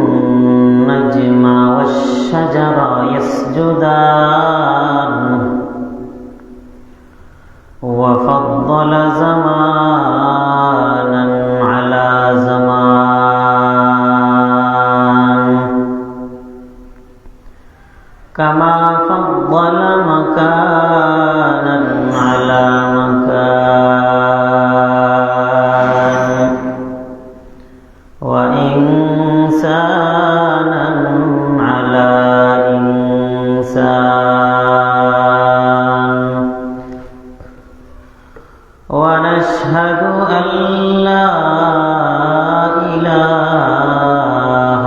والنجم والشجر يسجدان وفضل زمانا على زمان كما فضل مكانا على مكان وإنسانا على إنسان ونشهد أن لا إله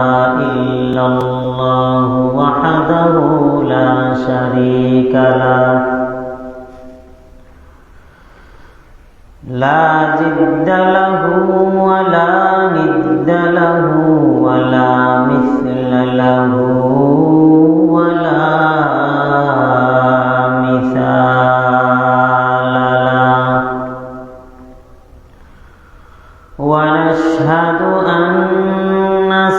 إلا الله وحده لا شريك له لا جد له ولا ند له ولا مثل له ولا مثال له ونشهد أن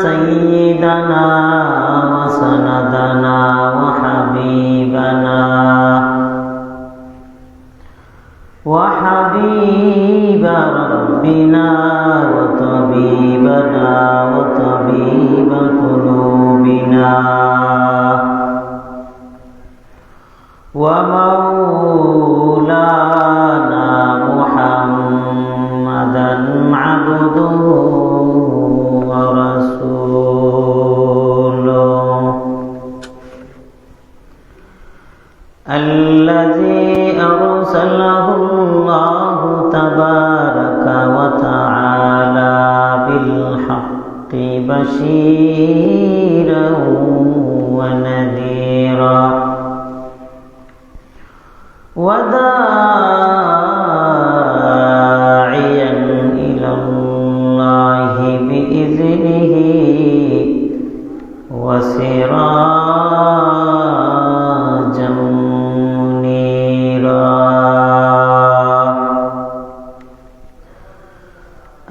سيدنا وسندنا وحبيب ربنا وطبيبنا وطبيب قلوبنا ومولانا محمدا عبده ورسوله الذي أرسله الله تبارك وتعالى بالحق بشيرا ونذيرا وداعيا إلى الله بإذنه وسراجا منيرا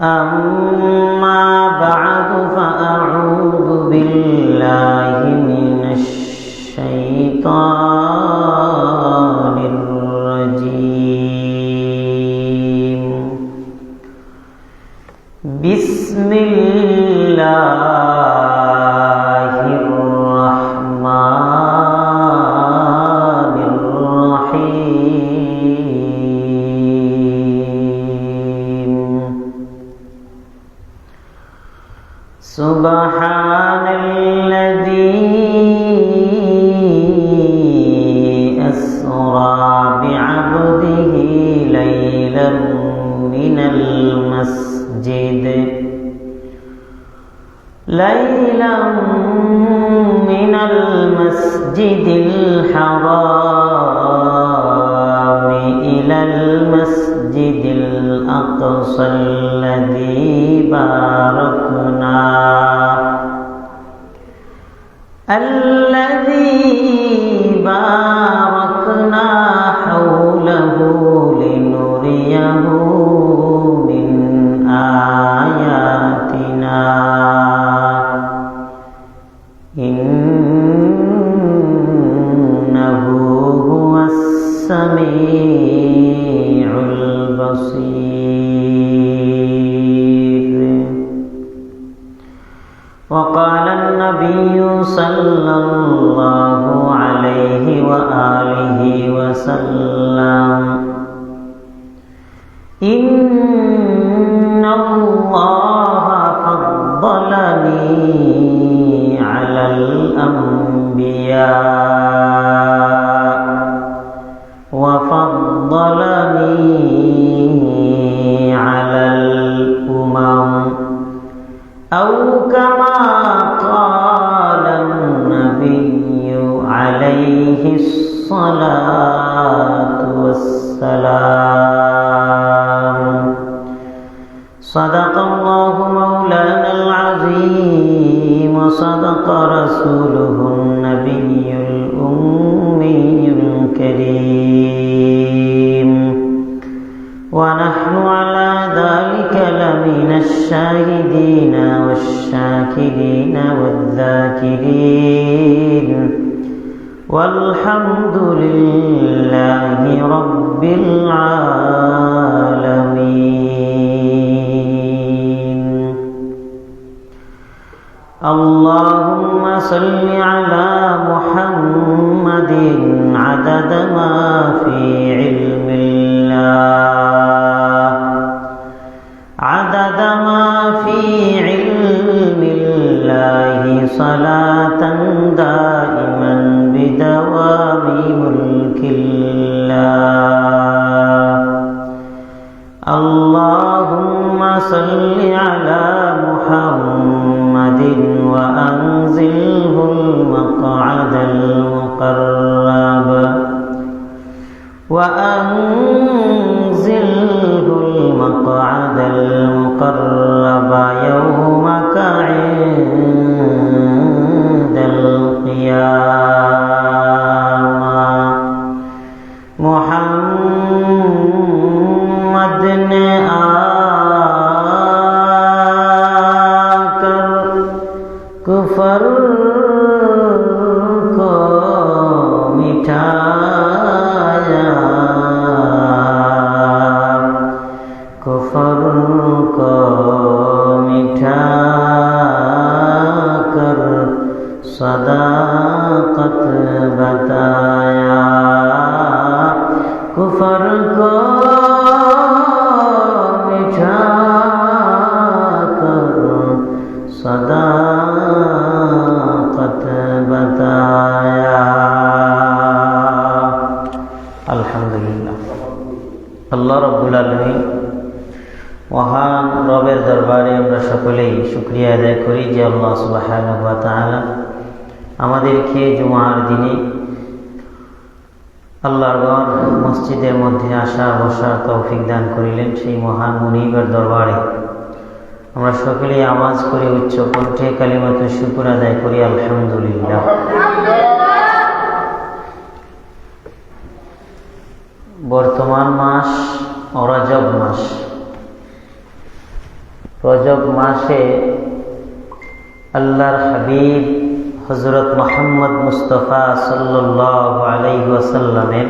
أما بعد فأعوذ بالله من الشيطان الرجيم بسم الله الرحمن الرحيم سبحان الذي أسرى بعبده ليلا من المسجد الحرام إلى المسجد الأقصى الذي باركنا حوله لنريه من آياتنا إنه هو السميع البصير. وقال النبي صلى الله عليه وآله وسلم إن الله فضلني على الأنبياء وفضلني على الأمم أو كما قال النبي عليه الصلاة والسلام. صدق الله مولانا العظيم وصدق رسوله النبي الأمي الكريم. ونحن على ذلك لمن الشاهدين والشاكرين والذاكرين والحمد لله رب العالمين. اللهم صل على محمد عدد ما في علم الله، عدد ما في علم الله، صلاة دائما بدوام ملك الله. اللهم صل على محمد وأنزله المقعد المقرب، وأنزله المقعد المقرب يومك عند القيامة. محمد نے آکر کفر کو مٹھایا، کفر کو مٹھا کر صداقت بتایا، کفر کو مٹھا کر صداقت بتایا۔ আলহামদুলিল্লাহ। আল্লাহ রাব্বুল আলামিন মহান রবের দরবারে আমরা সকলেই শুকরিয়া আদায় করি যে আল্লাহ সুবহানাহু ওয়া তাআলা আমাদেরকে জুমার দিনে আল্লাহর ঘর মসজিদের মধ্যে আসা বসার তৌফিক দান করিলেন। সেই মহান মুনিবের দরবারে আমরা সকলেই আওয়াজ করে উচ্চ কণ্ঠে কালিমাতু শুকর আদায় করি আলহামদুলিল্লাহ। বর্তমান মাস রজব মাস। রজব মাসে আল্লাহর হাবিব হযরত মুহাম্মদ মুস্তাফা সাল্লাল্লাহু আলাইহি ওয়াসাল্লামের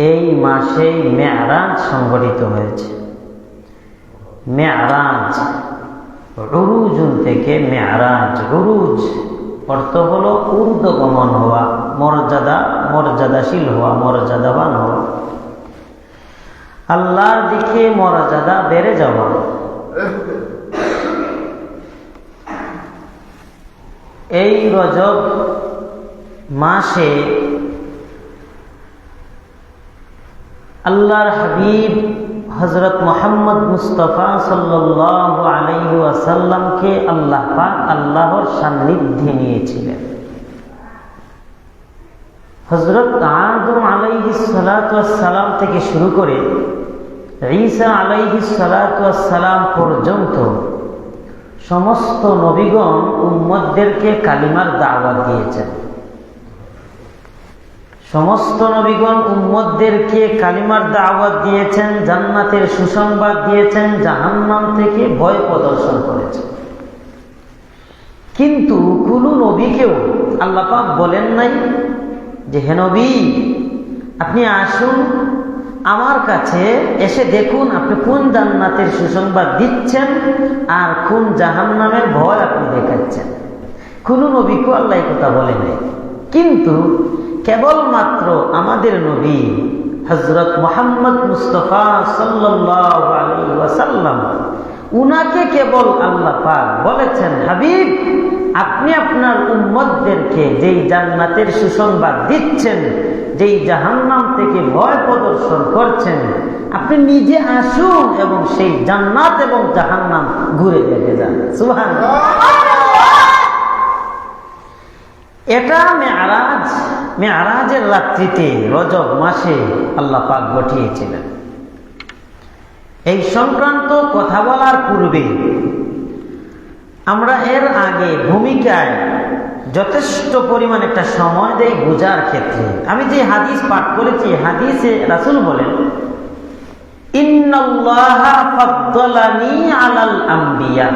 এই মাসে মেরাজ সংঘটিত হয়েছে। মেরাজ উরুজুন থেকে মেরাজ, উরুজ অর্থ হলো ঊর্ধ্বগমন হওয়া, মর্যাদাশীল হওয়া, মর্যাদাবান হওয়া, আল্লাহর দিকে মর্যাদা বেড়ে যাওয়া। এই রজব মাসে আল্লাহর হাবিব হযরত মুহাম্মদ মুস্তাফা সাল্লাল্লাহু আলাইহি ওয়াসাল্লামকে আল্লাহ পাক আল্লাহর সান্নিধ্যে নিয়েছিলেন। হযরত আদম আলাইহিস সালাতু ওয়াস সালাম থেকে শুরু করে ঈসা আলাইহিস সালাতু ওয়াস সালাম পর্যন্ত সমস্ত নবীগণ উম্মতদেরকে কালিমার দাওয়াত দিয়েছেন। সমস্ত নবীগণ উম্মতদেরকে কালিমার দাওয়াত দিয়েছেন, জান্নাতের সুসংবাদ দিয়েছেন, জাহান্নাম থেকে ভয় প্রদর্শন করেছেন। কিন্তু কোন নবীকেও আল্লাহ পাক বলেন নাই যে হে নবী আপনি আসুন আমার কাছে এসে দেখুন আপনি কোন জান্নাতের সুসংবাদ দিচ্ছেন আর কোন জাহান্নামের ভয় আপনি দেখাচ্ছেন। কোন নবীকে আল্লাহ এই কথা বলে নাই। কিন্তু কেবলমাত্র আমাদের নবী হযরত মুহাম্মদ মুস্তাফা সাল্লাল্লাহু আলাইহি ওয়াসাল্লাম, উনাকে কেবল আল্লাহ পাক বলেছেন হাবিব আপনি আপনার উম্মতদেরকে যেই জান্নাতের সুসংবাদ দিচ্ছেন, যেই জাহান্নাম থেকে ভয় প্রদর্শন করছেন, আপনি নিজে আসুন এবং সেই জান্নাত এবং জাহান্নাম ঘুরে দেখে যান। সুবহানাল্লাহ। এটা মেরাজ, মেরাজের রাত্রিতে রজব মাসে আল্লাহ পাক ঘটিয়েছিলেন। এই সংক্রান্ত কথা বলার পূর্বে আমরা এর আগে ভূমিকায় যথেষ্ট পরিমাণ একটা সময় দেই বোঝার ক্ষেত্রে। আমি যে হাদিস পাঠ করেছি, হাদিসে রাসূল বলেন ইন্নাল্লাহা ফাদ্দালানি আলাল আম্বিয়া,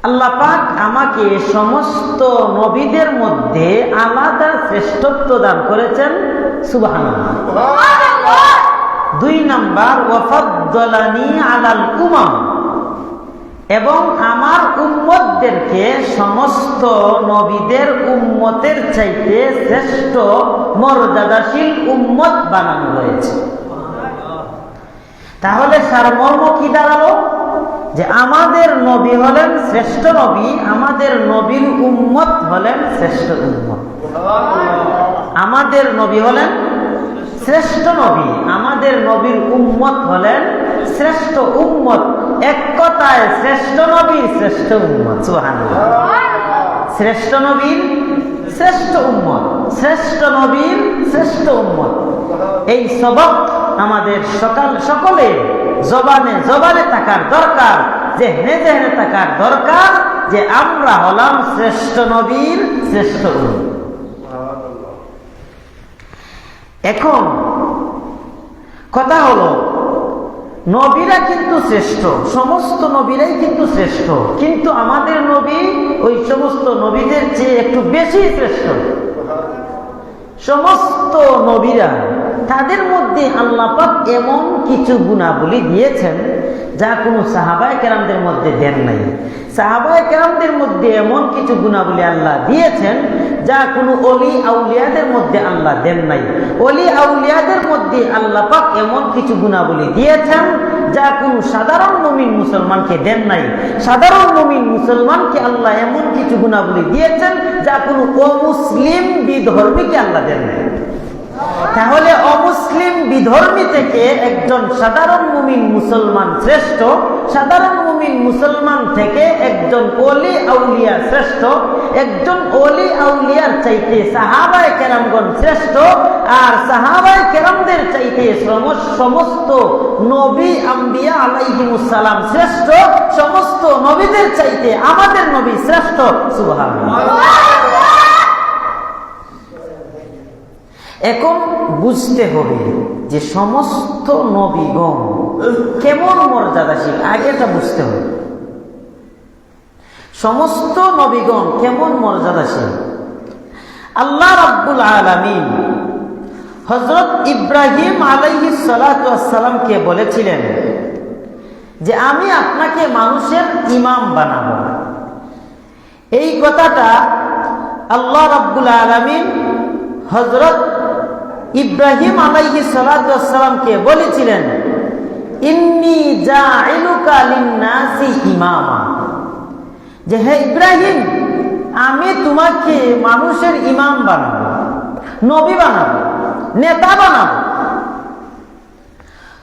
আল্লাহ পাক আমাকে সমস্ত নবীদের মধ্যে আলাদা শ্রেষ্ঠত্ব দান করেছেন। সুবহানাল্লাহ। 2 নাম্বার, ওয়া ফাদ্দালানি আলাল উমাম, এবং আমার উম্মতদেরকে সমস্ত নবীদের উম্মতের চাইতে শ্রেষ্ঠ মর্যাদাশীল উম্মত বানানো হয়েছে। তাহলে সারমর্ম কি দাঁড়ালো? যে আমাদের নবী হলেন শ্রেষ্ঠ নবী, আমাদের নবীর উম্মত হলেন শ্রেষ্ঠ উম্মত। আমাদের নবী হলেন শ্রেষ্ঠ নবী, আমাদের নবীর উম্মত হলেন শ্রেষ্ঠ উম্মত। এক কথায় শ্রেষ্ঠ নবীর শ্রেষ্ঠ উম্মত। সুবহানাল্লাহ। শ্রেষ্ঠ নবীর শ্রেষ্ঠ উম্মত, শ্রেষ্ঠ নবীর শ্রেষ্ঠ উম্মত। এই সবক আমাদের সকলের জবানে থাকার দরকার, জেহনে থাকার দরকার, যে আমরা হলাম শ্রেষ্ঠ নবীর শ্রেষ্ঠ উম্মত। এখন কথা হলো, নবীরা কিন্তু শ্রেষ্ঠ, সমস্ত নবীরাই কিন্তু শ্রেষ্ঠ, কিন্তু আমাদের নবী ওই সমস্ত নবীদের চেয়ে একটু বেশি শ্রেষ্ঠ। সমস্ত নবীরা, তাদের মধ্যে আল্লাহ পাক এমন কিছু গুণাবলী দিয়েছেন যা কোনো সাহাবায়ে কেরামদের মধ্যে দেন নাই। সাহাবায়ে কেরামদের মধ্যে এমন কিছু গুণাবলী আল্লাহ দিয়েছেন যা কোনো অলি আউলিয়াদের মধ্যে আল্লাহ দেন নাই। অলি আউলিয়াদের মধ্যে আল্লাহ পাক এমন কিছু গুণাবলী দিয়েছেন যা কোনো সাধারণ মুমিন মুসলমানকে দেন নাই। সাধারণ মুমিন মুসলমানকে আল্লাহ এমন কিছু গুণাবলী দিয়েছেন যা কোনো অমুসলিম বিধর্মীকে আল্লাহ দেন নাই। তাহলে অমুসলিম বিধর্মী থেকে একজন সাধারণ মুমিন মুসলমান শ্রেষ্ঠ, সাধারণ মুমিন মুসলমান থেকে একজন ওলি আউলিয়া শ্রেষ্ঠ, একজন ওলি আউলিয়ার চাইতে সাহাবায়ে কেরামগণ শ্রেষ্ঠ, আর সাহাবায়ে কেরামদের চাইতে সমস্ত নবী আম্বিয়া আলাইহিমুস সালাম শ্রেষ্ঠ, সমস্ত নবীদের চাইতে আমাদের নবী শ্রেষ্ঠ। সুবহানাল্লাহ। এখন বুঝতে হবে যে সমস্ত নবীগণ কেমন মর্যাদাশীল, আগে এটা বুঝতে হবে। সমস্ত নবীগণ কেমন মর্যাদাশীল। আল্লাহ রাব্বুল আলামিন হযরত ইব্রাহিম আলাইহিস সালাতু ওয়াস সালামকে বলেছিলেন যে আমি আপনাকে মানুষের ইমাম বানাবো। এই কথাটা আল্লাহ রাব্বুল আলামিন হযরত ইব্রাহিম আলাইহিস সালাতু ওয়াস সালামকে বলেছিলেন, ইন্নী জাইলুকা লিন-নাসি ইমামা, যে হে ইব্রাহিম, আমি তোমাকে মানুষের ইমাম বানাবো, নবী বানাবো, নেতা বানাবো।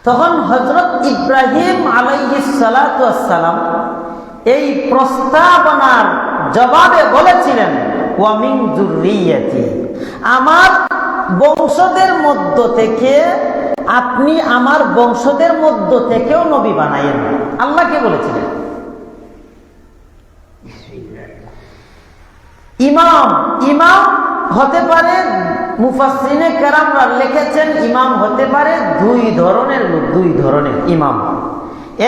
তখন হযরত ইব্রাহিম আলাইহিস সালাতু ওয়াস সালাম এই প্রস্তাবনার জবাবে বলেছিলেন, ওয়া মিন যুররিয়াতি, আমার বংশদের মধ্য থেকে আপনি আমার বংশদের মধ্য থেকেও নবী বানায়েন। আল্লাহকে বলেছিলেন। ইমাম, ইমাম হতে পারে, মুফাসসিরিনে কেরামরা লিখেছেন ইমাম হতে পারে 2 ধরনের লোক, 2 ধরনের ইমাম।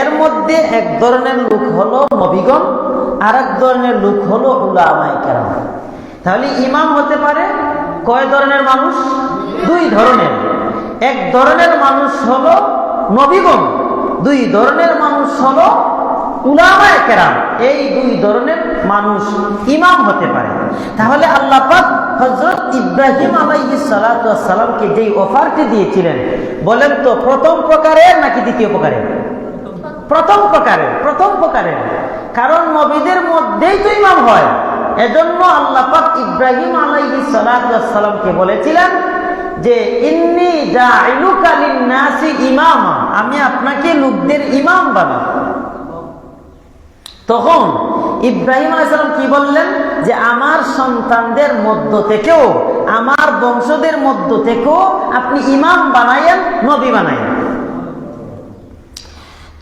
এর মধ্যে এক ধরনের লোক হলো নবীগণ, আর এক ধরনের লোক হলো উলামায়ে কেরাম। তাহলে ইমাম হতে পারে কয় ধরনের মানুষ? 2 ধরনের। এক ধরনের মানুষ হলো নবীগণ, 2 ধরনের মানুষ হলো উলামায়ে কেরাম। এই 2 ধরনের মানুষ ইমাম হতে পারে। তাহলে আল্লাহ পাক হযরত ইব্রাহিম আলাইহিস সালাতু ওয়াস সালামকে যেই অফারটি দিয়েছিলেন, বলেন তো প্রথম প্রকারের নাকি দ্বিতীয় প্রকারের? প্রথম প্রকারের। প্রথম প্রকারের, কারণ নবীদের মধ্যেই তো ইমাম হয়। এজন্য আল্লাহ পাক ইব্রাহিম আলাইহিস সালাতু ওয়াস সালামকে বলেছিলেন যে ইন্নী জাইলুকা লিন-নাসি ইমামা, আমি আপনাকে লোকদের ইমাম বানাবো। তখন ইব্রাহিম আলাইহিস সালাম কি বললেন? যে আমার সন্তানদের মধ্য থেকেও, আমার বংশদের মধ্য থেকেও আপনি ইমাম বানায়েন, নবী বানায়েন।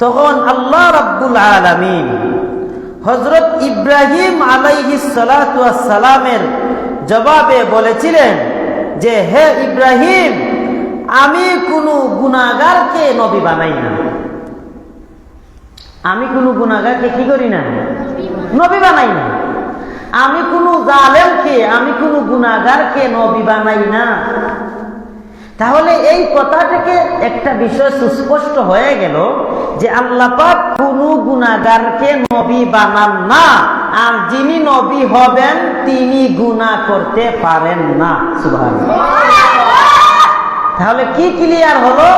তখন আল্লাহ রাব্বুল আলামিন হযরত ইব্রাহিম আলাইহিস সালাতু ওয়াস সালামের জবাবে বলেছিলেন যে হে ইব্রাহিম, আমি কোনো গুনাহগারকে নবী বানাই না। আমি কোনো গুনাহগারকে কি করি না? নবী বানাই না। আমি কোনো জালেমকে, আমি কোনো গুনাহগারকে নবী বানাই না। তাহলে এই কথা থেকে একটা বিষয় সুস্পষ্ট হয়ে গেল যে আল্লাহ পাক কোনো গুনাহগারকে নবী বানান না, আর যিনি নবী হবেন তিনি গুনাহ করতে পারেন না। সুবহানাল্লাহ। তাহলে কি ক্লিয়ার হলো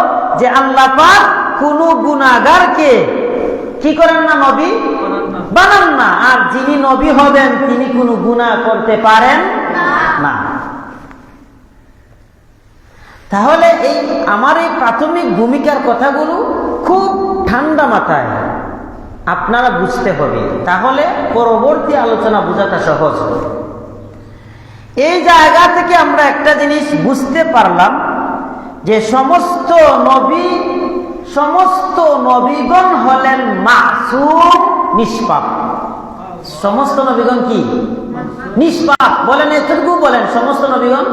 যে আল্লাহ পাক কোনো গুনাহগারকে কি করেন না? নবী বানান না, আর যিনি নবী হবেন তিনি কোনো গুনাহ করতে পারেন না। তাহলে আমার এই প্রাথমিক ভূমিকার কথাগুলো খুব ঠান্ডা মাথায় আপনারা বুঝতে হবে, তাহলে পরবর্তী আলোচনা বোঝাটা সহজ হবে। এই জায়গা থেকে আমরা একটা জিনিস বুঝতে পারলাম যে সমস্ত নবীগণ হলেন মাসুম, নিষ্পাপ। সমস্ত নবীগণ কি? নিষ্পাপ। বলেন, এতটুকু বলেন, সমস্ত নবীগণ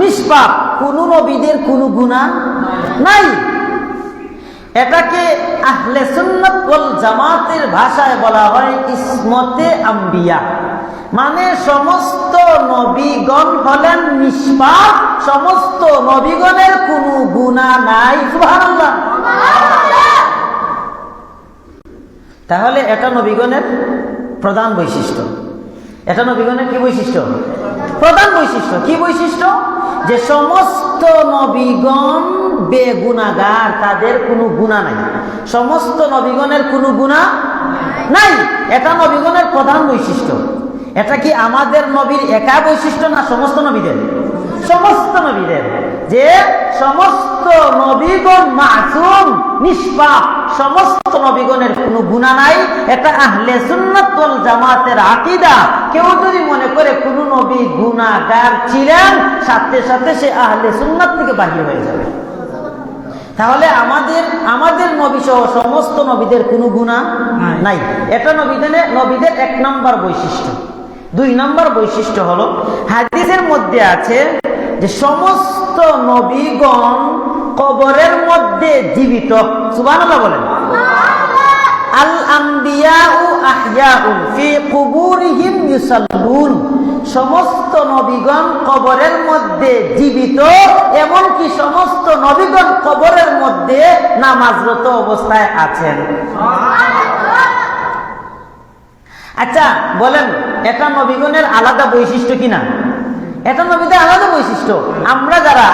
নিষ্পাপ। কোন নবীদের কোনো গুনাহ নাই। এটাকে আহলে সুন্নাত ওয়াল জামাতের ভাষায় বলা হয় ইসমতে আম্বিয়া, মানে সমস্ত নবীগণ হলেন নিষ্পাপ, সমস্ত নবীগণের কোনো গুনাহ নাই। সুবহানাল্লাহ। তাহলে এটা নবীগণের প্রধান বৈশিষ্ট্য। এটা নবীগণের কি বৈশিষ্ট্য? প্রধান বৈশিষ্ট্য। কি বৈশিষ্ট্য? যে সমস্ত নবীগণ বেগুনাহগার, তাদের কোনো গুনাহ নাই। সমস্ত নবীগণের কোনো গুনাহ নাই, এটা নবীগণের প্রধান বৈশিষ্ট্য। এটা কি আমাদের নবীর একা বৈশিষ্ট্য না সমস্ত নবীদের? সমস্ত নবীদের, যে সমস্ত নবীগণ মাসুম, নিষ্পাপ, সমস্ত নবীগণের কোনো গুনাহ নাই। এটা আহলে সুন্নাত ওয়াল জামাতের আকীদা। কেউ যদি মনে করে কোনো নবী গুনাহগার ছিলেন, সাথে সাথে সে আহলে সুন্নাত থেকে বাহির হয়ে যাবে। তাহলে আমাদের নবী সহ সমস্ত নবীদের কোনো গুনাহ নাই। এটা নবীদের এক নম্বর বৈশিষ্ট্য। দুই নম্বর বৈশিষ্ট্য হলো, হাদিসের মধ্যে আছে যে সমস্ত নবীগণ কবরের মধ্যে জীবিত। সুবহানাল্লাহ বলেন। আল আম্বিয়াউ আহইয়াউন ফি কুবুরিহিম ইউসাল্লুন। সমস্ত নবীগণ কবরের মধ্যে জীবিত, এমনকি সমস্ত নবীগণ কবরের মধ্যে নামাজরত অবস্থায় আছেন। আচ্ছা বলেন, এটা নবীগণের আলাদা বৈশিষ্ট্য কিনা? এটা নবীদের আলাদা বৈশিষ্ট্য।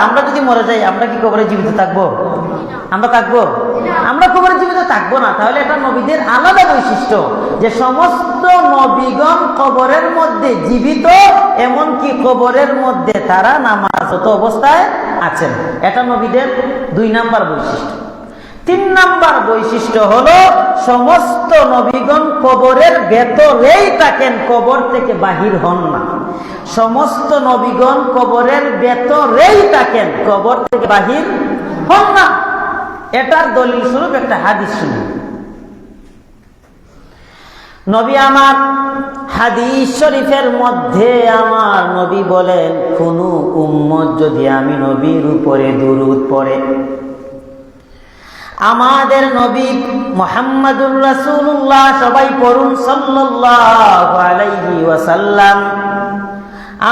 আমরা যদি মরে যাই, আমরা কি কবরে জীবিত থাকবো? আমরা থাকবো? আমরা কবরে জীবিত থাকবো না। তাহলে এটা নবীদের আলাদা বৈশিষ্ট্য যে সমস্ত নবীগণ কবরের মধ্যে জীবিত, এমনকি কবরের মধ্যে তারা নামাজরত অবস্থায় আছেন। এটা নবীদের দুই নাম্বার বৈশিষ্ট্য। তিন নাম্বার বৈশিষ্ট্য হলো সমস্ত নবীগণ কবরের ভেতরেই থাকেন, কবর থেকে বাহির হন না। সমস্ত নবীগণ কবরের ভেতরেই থাকেন, কবর থেকে বাহির হন না। এটার দলিল স্বরূপ একটা হাদিস শুনি। নবী আমার হাদিস শরীফের মধ্যে আমার নবী বলেন, কোন উম্মত যদি আমি নবীর উপরে দুরূদ পড়ে, আমাদের নবী মুহাম্মাদুর রাসূলুল্লাহ, সবাই পড়ুন সাল্লাল্লাহু আলাইহি ওয়াসাল্লাম।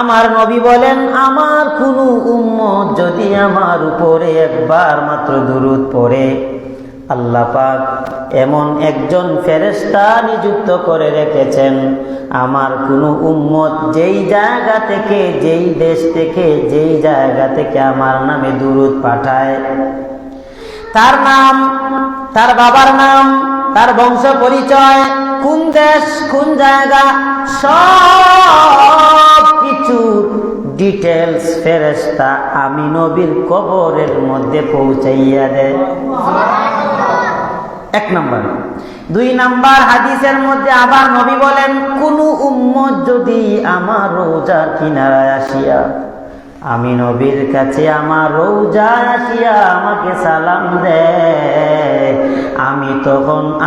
আমার নবী বলেন, আমার কোন উম্মত যদি আমার উপরে একবার মাত্র দুরূদ পড়ে, আল্লাহ পাক এমন একজন ফেরেশতা নিযুক্ত করে রেখেছেন, আমার কোন উম্মত যেই জায়গা থেকে, যেই দেশ থেকে, যেই জায়গা থেকে আমার নামে দুরূদ পাঠায়, তার নাম, তার বাবার নাম, তার বংশ পরিচয়, কোন দেশ, কোন জায়গা, সব কিছু ডিটেলস ফেরেশতা আমি নবীর কবরের মধ্যে পৌঁছাইয়া দেয়। এক নম্বর। দুই নাম্বার, হাদিসের মধ্যে আবার নবী বলেন, কোন উম্মত যদি আমার রোজার কিনারায় আসিয়া, আমি নবীর কাছে আমার রোজায় আসিয়া আমাকে সালাম দেয়, আমি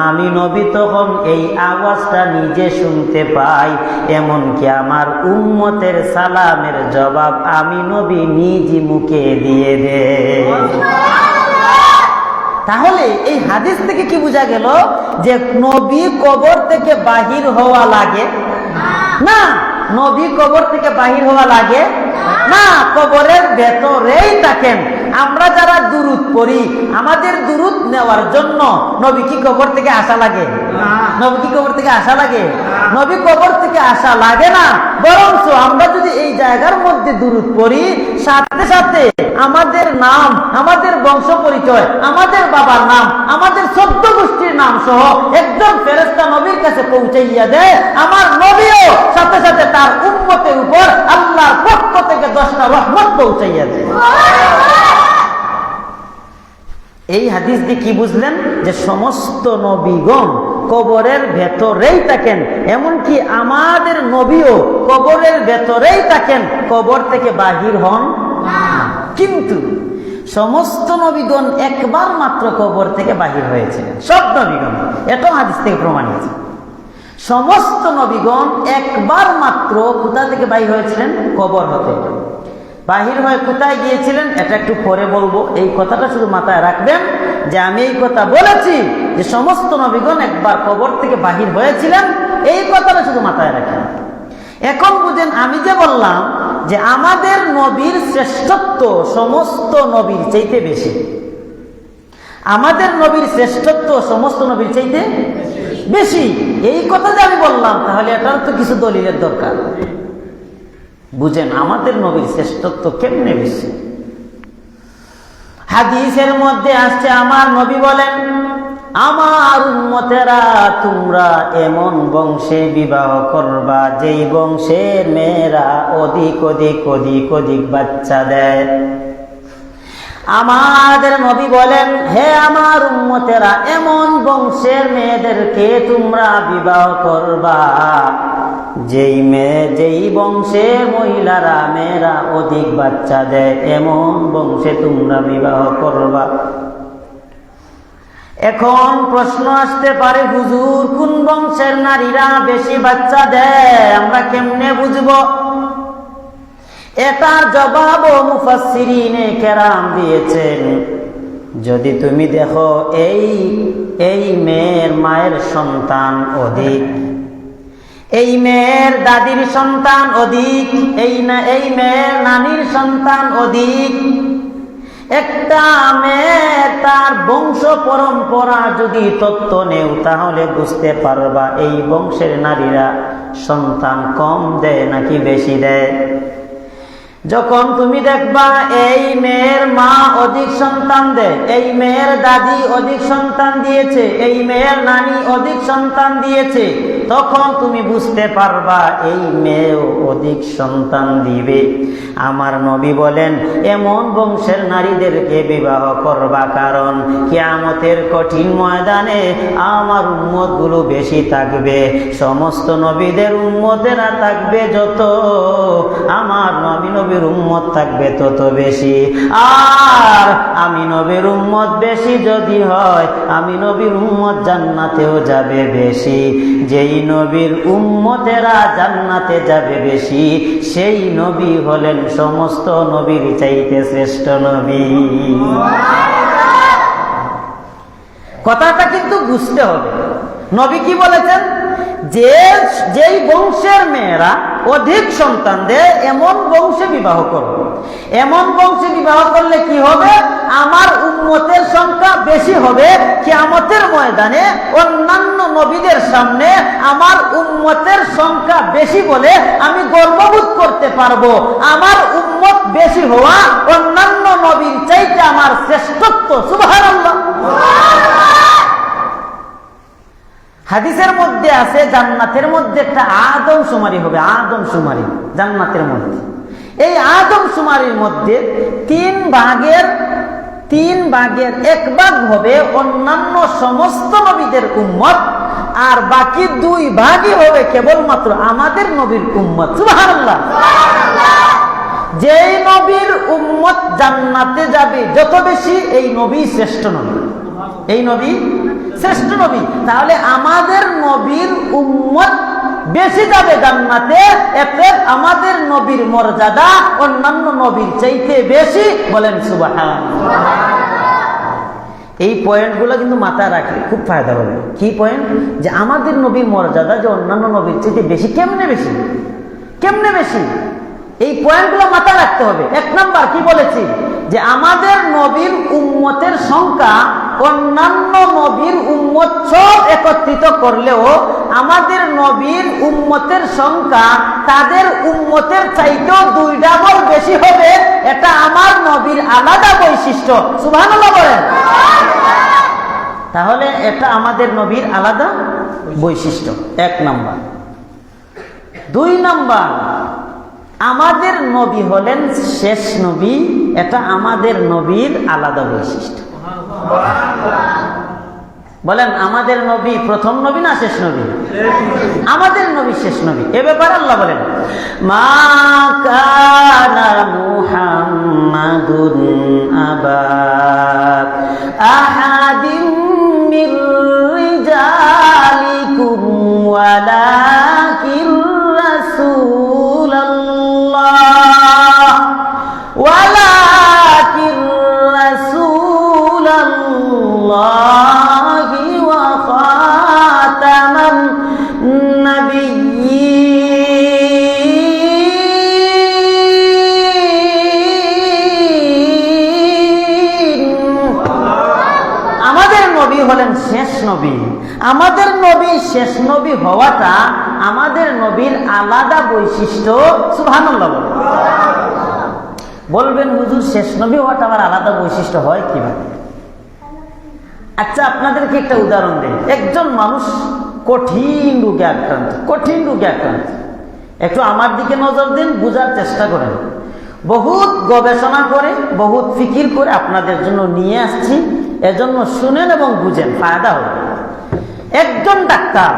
আমি নবী তখন এই আওয়াজটা নিজে শুনতে পাই, এমনকি আমার উম্মতের সালামের জবাব আমি নবী নিজ মুখে দিয়ে দেই। তাহলে এই হাদিস থেকে কি বোঝা গেল? যে নবী কবর থেকে বাহির হওয়া লাগে না, নবী কবর থেকে বাহির হওয়া লাগে না, কবরের ভেতরেই থাকেন। আমরা যারা দুরূদ পড়ি, আমাদের দুরূদ নেওয়ার জন্য নবী কি কবর থেকে আসা লাগে? নবী কি কবর থেকে আসা লাগে? নবী কবর থেকে আসা লাগে না, বরঞ্চ আমরা যদি এই জায়গার মধ্যে দুরূদ পড়ি, সাথে সাথে আমাদের নাম, আমাদের বংশ পরিচয়, আমাদের বাবার নাম, আমাদের 14 গোষ্ঠীর নাম সহ একজন ফেরেশতা নবীর কাছে পৌঁছাইয়া দেয়। আমার নবীও সাথে সাথে তার উম্মতের উপর আল্লাহর পক্ষ থেকে 10টা রহমত পৌঁছাইয়া দেয়। এই হাদিস দিয়ে কি বুঝলেন? যে সমস্ত নবীগণ কবরের ভেতরেই থাকেন, এমনকি আমাদের নবীও কবরের ভেতরেই থাকেন, কবর থেকে বাহির হন না। কিন্তু সমস্ত নবীগণ একবার মাত্র কবর থেকে বাহির হয়েছিলেন, সব নবীগণ। এটাও হাদিস থেকে প্রমাণিত। সমস্ত নবীগণ একবার মাত্র কোথা থেকে বাহির হয়েছিলেন? কবর হতে। বাহির হয়ে কোথায় গিয়েছিলেন এটা একটু পরে বলবো। এই কথাটা শুধু মাথায় রাখবেন যে আমি এই কথা বলেছি যে সমস্ত নবীগণ একবার কবর থেকে বাহির হয়েছিলেন, এই কথাটা শুধু মাথায় রাখেন। এখন বুঝেন, আমি যে বললাম যে আমাদের নবীর শ্রেষ্ঠত্ব সমস্ত নবীর চাইতে বেশি, আমাদের নবীর শ্রেষ্ঠত্ব সমস্ত নবীর চাইতে বেশি, এই কথা যে আমি বললাম, তাহলে এটার তো কিছু দলিলের দরকার। বুঝেন আমাদের নবীর শ্রেষ্ঠত্ব কেমনে বেশি। হাদিসের মধ্যে আসছে, আমার নবী বলেন, আমার উম্মতেরা তোমরা এমন বংশে বিবাহ করবা যেই বংশের মেয়েরা অধিক অধিক অধিক অধিক বাচ্চা দেয়। আমাদের নবী বলেন, হে আমার উম্মতেরা, এমন বংশের মেয়েদেরকে তোমরা বিবাহ করবা যেই বংশের মহিলারা মেয়েরা অধিক বাচ্চা দেয়, এমন বংশে তোমরা বিবাহ করবা। এখন প্রশ্ন আসতে পারে, হুজুর কোন বংশের নারীরা বেশি বাচ্চা দেয় আমরা কেমনে বুঝবো? এটার জবাবও মুফাসসিরিনে কেরাম দিয়েছেন। যদি তুমি দেখো এই মেয়ের মায়ের সন্তান অধিক, এই মেয়ের দাদির সন্তান অধিক, এই মেয়ের নানির সন্তান অধিক, একটা মেয়ে তার বংশ পরম্পরা যদি তত্ত্ব নেও, তাহলে বুঝতে পারবা এই বংশের নারীরা সন্তান কম দেয় নাকি বেশি দেয়। যখন তুমি দেখবা এই মেয়ের মা অধিক সন্তান দেয়, এই মেয়ের দাদি অধিক সন্তান দিয়েছে, এই মেয়ের নানি অধিক সন্তান দিয়েছে, তখন তুমি বুঝতে পারবা এই মেয়েও অধিক সন্তান দিবে। আমার নবী বলেন, এমন বংশের নারীদেরকে বিবাহ করবা, কারণ কিয়ামতের কঠিন ময়দানে আমার উম্মতগুলো বেশি থাকবে। সমস্ত নবীদের উম্মতেরা থাকবে যত, আমার নবীর উম্মত থাকবে তত বেশি। আর আমি নবীর উম্মত বেশি যদি হয়, আমি নবীর উম্মত জান্নাতেও যাবে বেশি। যেই নবীর উম্মতেরা জান্নাতে যাবে বেশি, সেই নবী হলেন সমস্ত নবীর চাইতে শ্রেষ্ঠ নবী। কথাটা কিন্তু বুঝতে হবে। নবী কি বলেছেন? যেই বংশের মেয়েরা অধিক সন্তান দেয় এমন বংশে বিবাহ করবে। এমন বংশে বিবাহ করলে কি হবে? আমার উম্মতের সংখ্যা বেশি হবে। কিয়ামতের ময়দানে অন্যান্য নবীদের সামনে আমার উম্মতের সংখ্যা বেশি বলে আমি গর্ববোধ করতে পারবো। আমার উম্মত বেশি হওয়া অন্যান্য নবীর চাইতে আমার শ্রেষ্ঠত্ব। সুবহানাল্লাহ। হাদিসের মধ্যে আছে জান্নাতের মধ্যে একটা আদমশুমারি হবে, আদমশুমারি জান্নাতের মধ্যে। এই আদমশুমারির মধ্যে তিন ভাগের 1 ভাগ হবে অন্যান্য সমস্ত নবীদের উম্মত, আর বাকি 2 ভাগই হবে কেবলমাত্র আমাদের নবীর উম্মত। সুবহানাল্লাহ। যেই নবীর উম্মত জান্নাতে যাবে যত বেশি, এই নবী শ্রেষ্ঠ নবী। এই নবী শ্রেষ্ঠ নবী। তাহলে আমাদের নবীর উম্মত বেশি যাবে জান্নাতে, এতে আমাদের নবীর মর্যাদা অন্যান্য নবীর চাইতে বেশি। বলেন সুবহানাল্লাহ। এই পয়েন্টগুলো কিন্তু মাথায় রাখলে খুব ফায়দা হবে। কি পয়েন্ট? যে আমাদের নবীর মর্যাদা যে অন্যান্য নবীর চাইতে বেশি। কেমনে বেশি? কেমনে বেশি? এই পয়েন্টগুলো মাথায় রাখতে হবে। এক নাম্বার কি বলেছি? যে আমাদের নবীর উম্মতের সংখ্যা অন্যান্য নবীর উম্মত সব একত্রিত করলেও আমাদের নবীর উম্মতের সংখ্যা তাদের উম্মতের চাইতেও 2 ডাবল বেশি হবে। এটা আমার নবীর আলাদা বৈশিষ্ট্য। সুবহানাল্লাহ বলেন। তাহলে এটা আমাদের নবীর আলাদা বৈশিষ্ট্য, 1 নাম্বার। 2 নাম্বার, আমাদের নবী হলেন শেষ নবী, এটা আমাদের নবীর আলাদা বৈশিষ্ট্য। বলেন, আমাদের নবী প্রথম নবী না শেষ নবী? আমাদের নবী শেষ নবী। এ ব্যাপারে আল্লাহ বলেন, মা কানা মুহাম্মাদুন আবা আহাদিম মির রিজালিকুম ওয়ালাকিন রাসূলুল্লাহ ওয়ালাকিন রাসূলুল্লাহি ওয়া খাতামান নাবিয়্যিন। আমাদের নবী হলেন শেষ নবী। আমাদের নবী শেষ নবী হওয়াটা আমাদের নবীর আলাদা বৈশিষ্ট্য। সুবহানাল্লাহ। বলবেন, হুজুর শেষ নবী হওয়াটা আবার আলাদা বৈশিষ্ট্য হয় কিভাবে? আচ্ছা, আপনাদেরকে একটা উদাহরণ দেই। একজন মানুষ কঠিন রোগে আক্রান্ত, কঠিন রোগে আক্রান্ত। একটু আমার দিকে নজর দিন, বুঝার চেষ্টা করেন। বহুত গবেষণা করে, বহুত ফিকির করে আপনাদের জন্য নিয়ে আসছি। এজন্য শুনেন এবং বুঝেন, ফায়দা হবে। একজন ডাক্তার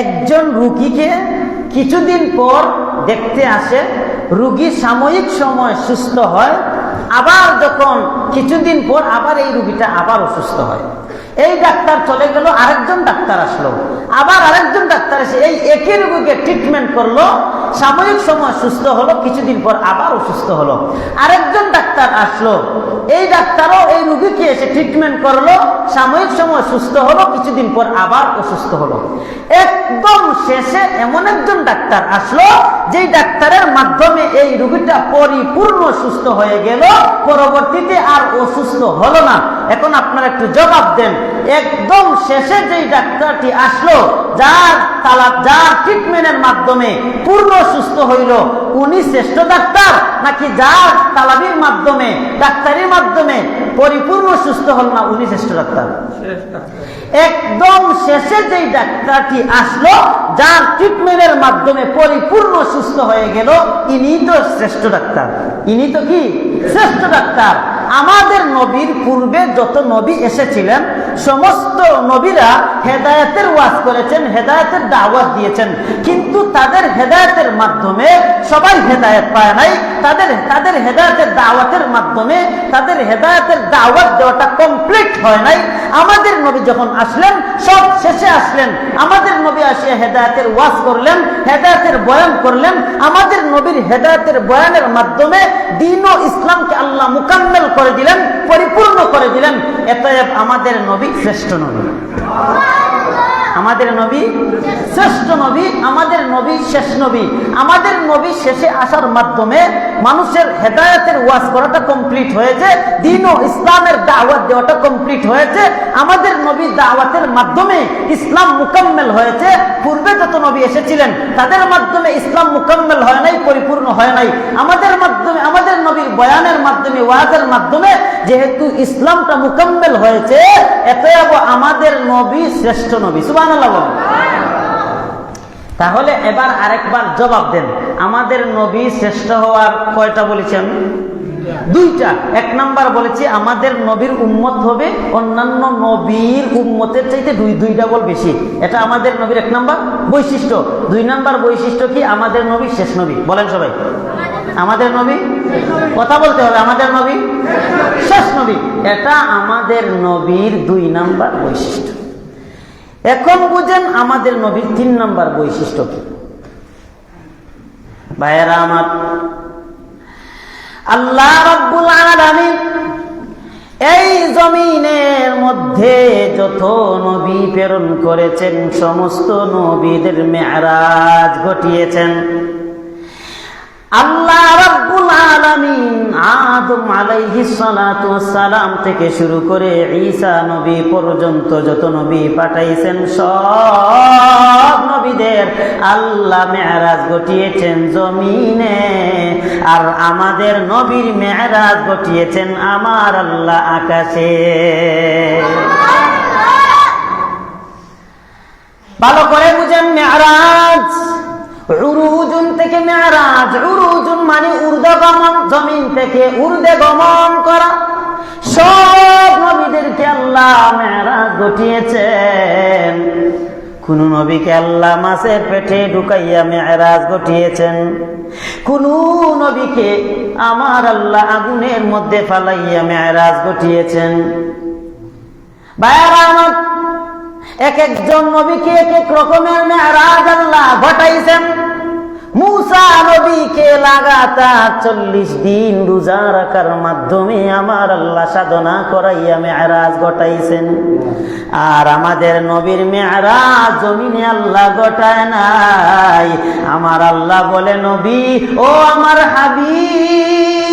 একজন রোগীকে কিছুদিন পর দেখতে আসে। রোগী সাময়িক সময় সুস্থ হয়, আবার যখন কিছুদিন পর আবার এই রোগীটা আবার অসুস্থ হয়। এই ডাক্তার চলে গেল, আরেকজন ডাক্তার আসলো, আবার আরেকজন ডাক্তার এসে এই একই রোগীকে ট্রিটমেন্ট করলো। সাময়িক সময় সুস্থ হলো, কিছুদিন পর আবার অসুস্থ হলো। আরেকজন ডাক্তার আসলো, এই ডাক্তারও এই রোগীকে এসে ট্রিটমেন্ট করলো, সাময়িক সময় সুস্থ হলো, কিছুদিন পর আবার অসুস্থ হলো। একদম শেষে এমন একজন ডাক্তার আসলো, যেই ডাক্তারের মাধ্যমে এই রোগীটা পরিপূর্ণ সুস্থ হয়ে গেল, পরবর্তীতে আর অসুস্থ হলো না। এখন আপনারা একটু জবাব দেন, একদম শেষে যেই ডাক্তারটি আসলো, যার ট্রিটমেন্টের মাধ্যমে পূর্ণ সুস্থ হইল, উনি শ্রেষ্ঠ ডাক্তার, নাকি যার তালাবির মাধ্যমে ডাক্তারের মাধ্যমে পরিপূর্ণ সুস্থ হল না, উনি শ্রেষ্ঠ ডাক্তার? একদম শেষে যেই ডাক্তারটি আসলো, যার ট্রিটমেন্টের মাধ্যমে পরিপূর্ণ সুস্থ হয়ে গেল, ইনি তো শ্রেষ্ঠ ডাক্তার। ইনি তো কি? শ্রেষ্ঠ ডাক্তার। আমাদের নবীর পূর্বে যত নবী এসেছিলেন, সমস্ত নবীরা হেদায়েতের ওয়াজ করেছেন, হেদায়েতের দাওয়াত দিয়েছেন, কিন্তু তাদের হেদায়েতের মাধ্যমে সবাই হেদায়েত পায় নাই। তাদের হেদায়েতের দাওয়াতের মাধ্যমে তাদের হেদায়েতের দাওয়াত দেওয়াটা কমপ্লিট হয় নাই। আমাদের নবী যখন আসলেন, সব শেষে আসলেন, আমাদের নবী আসিয়া হেদায়েতের ওয়াজ করলেন, হেদায়েতের বয়ান করলেন। আমাদের নবীর হেদায়েতের বয়ানের মাধ্যমে দ্বীন ও ইসলামকে আল্লাহ মুকাম্মেল করে দিলেন, পরিপূর্ণ করে দিলেন। এতএব আমাদের নবী শ্রেষ্ঠ নবী। আমাদের নবী শ্রেষ্ঠ নবী, আমাদের নবী শেষ নবী। আমাদের নবী শেষে আসার মাধ্যমে মানুষের হেদায়েতের ওয়াজ করাটা কমপ্লিট হয়েছে, দ্বীন ও ইসলামের দাওয়াত দেওয়াটা কমপ্লিট হয়েছে। আমাদের নবী দাওয়াতের মাধ্যমে ইসলাম মুকাম্মেল হয়েছে। পূর্বে যত নবী এসেছিলেন, তাদের মাধ্যমে ইসলাম মুকাম্মেল হয় নাই, পরিপূর্ণ হয় নাই। আমাদের মাধ্যমে, আমাদের নবীর বয়ানের মাধ্যমে, ওয়াজের মাধ্যমে যেহেতু ইসলামটা মুকাম্মেল হয়েছে, এতএব আমাদের নবী শ্রেষ্ঠ নবী। সুবহানাল্লাহ। তাহলে এবার আরেকবার জবাব দেন, আমাদের নবী শ্রেষ্ঠ হওয়ার কয়টা বলেছেন? 2টা। 1 নাম্বার বলেছি আমাদের নবীর উম্মত হবে অন্যান্য নবীর উম্মতের চাইতে 2 ডাবল বেশি। এটা আমাদের নবীর 1 নাম্বার বৈশিষ্ট্য। 2 নাম্বার বৈশিষ্ট্য কি? আমাদের নবী শেষ নবী। বলেন সবাই, আমাদের নবী, কথা বলতে হবে, আমাদের নবী শেষ নবী। এটা আমাদের নবীর 2 নাম্বার বৈশিষ্ট্য। এখন বুঝেন আমাদের নবীর 3 নম্বর বৈশিষ্ট্য কি। ভাইয়েরা আমার, আল্লাহ রাব্বুল আলামিন এই জমিনের মধ্যে যত নবী প্রেরণ করেছেন সমস্ত নবীদের মেরাজ ঘটিয়েছেন। আল্লাহ রাব্বুল আলামিন আদম আলাইহিস সালাতু ওয়াস সালাম থেকে শুরু করে ঈসা নবী পর্যন্ত যত নবী পাঠাইছেন সব নবীদের আল্লাহ মেরাজ ঘটিয়েছেন জমিনে, আর আমাদের নবীর মেরাজ ঘটিয়েছেন আমার আল্লাহ আকাশে। ভালো করে বুঝেন, মেরাজ উরুজুন থেকে মেরাজ, উরুজুন মানে ঊর্ধ্বগমন, জমিন থেকে ঊর্ধ্বে গমন করা। সব নবীদেরকে আল্লাহ মেরাজ ঘটিয়েছেন। কোন নবীকে আল্লাহ মাছের পেটে ঢুকাইয়া মেরাজ ঘটিয়েছেন, কোন নবীকে আমার আল্লাহ আগুনের মধ্যে ফালাইয়া মেরাজ ঘটিয়েছেন। ভাইয়েরা আমার, এক একজন নবীকে এক এক রকমের মেরাজ আল্লাহ ঘটাইছেন। মূসা নবীকে লাগাতার 40 দিন রোজা রাখার মাধ্যমে আমার আল্লাহ সাধনা করাইয়া মেরাজ ঘটাইছেন। আর আমাদের নবীর মেরাজ জমিনে আল্লাহ ঘটায় নাই। আমার আল্লাহ বলে, নবী ও আমার হাবিব,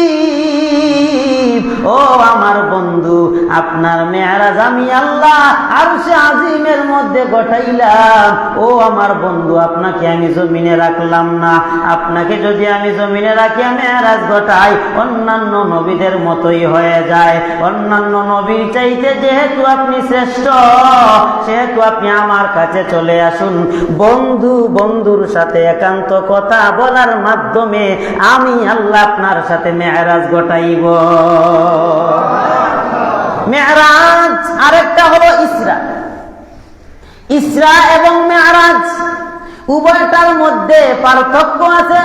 ও আমার বন্ধু, আপনার মেরাজ আমি আল্লাহ আরশে আজিমের মধ্যে ঘটাইলাম। ও আমার বন্ধু, আপনাকে আমি জমিনে রাখলাম না। আপনাকে যদি আমি জমিনে রাখি মেরাজ ঘটাই, অন্যান্য নবীদের মতোই হয়ে যায়। অন্যান্য নবীর চাইতে যেহেতু আপনি শ্রেষ্ঠ, সেহেতু আপনি আমার কাছে চলে আসুন। বন্ধু বন্ধুর সাথে একান্ত কথা বলার মাধ্যমে আমি আল্লাহ আপনার সাথে মেরাজ ঘটাইব। মেরাজ আরেকটা হলো ইসরা। ইসরা এবং মেরাজ উভয়টার মধ্যে পার্থক্য আছে।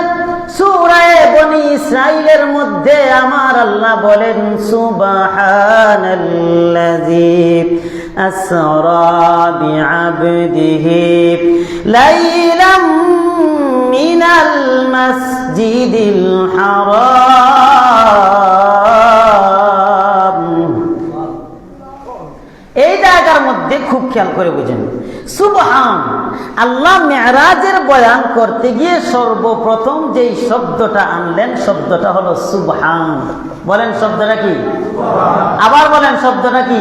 সূরা বনী ইসরাঈলের মধ্যে আমার আল্লাহ বলেন, সুবহানাল্লাযী আসরা বিআবদিহি লাইলাম মিনাল মাসজিদিল হারাম। এই জায়গার মধ্যে খুব খেয়াল করে বুঝেন, সুবহান আল্লাহ মেরাজের বয়ান করতে গিয়ে সর্বপ্রথম যেই শব্দটা আনলেন শব্দটা হলো সুবহান। বলেন শব্দটা কি? আবার বলেন শব্দটা কি?